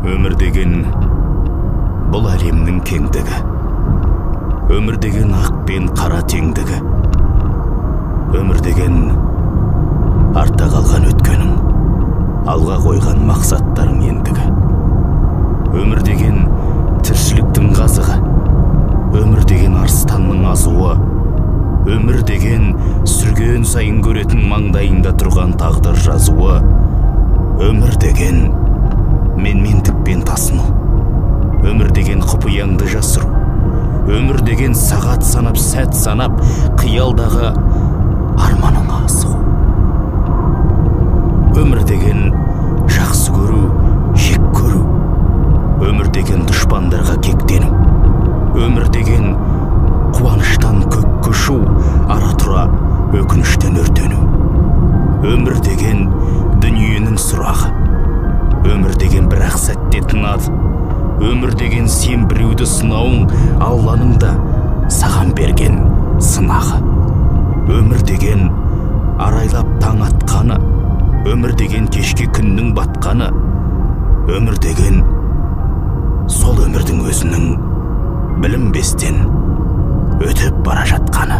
Өмір деген бұл әлемнің кеңдігі. Өмір деген ақ пен қара теңдігі. Өмір деген артта қалған өткенің, алға қойған мақсаттарың ендігі. Өмір деген тіршіліктің қазығы. Өмір деген арыстанның азуы. Өмір деген сүрген сайын көретін маңдайында тұрған тағдыр жазуы. Өмір деген менмендікпен тасыну. Өмір деген құпияңды жасыру. Өмір деген сағат санап, сәт санап, қиялдағы арманыңа асығу. Өмір деген жақсы көру, жек көру. Өмір деген дұшпандарға кектену. Өмір деген қуаныштан көкке ұшу, ара-тұра өкініштен өртену. Өмір деген дүниенің сұрағы. Өмір деген бір-ақ сәтте тынады. Өмір деген сен біреуді сынауың, Алланың да саған берген сынағы. Өмір деген арайлап таң атқаны. Өмір деген кешке күннің батқаны. Өмір деген сол өмірдің өзінің білінбестен өтіп бара жатқаны.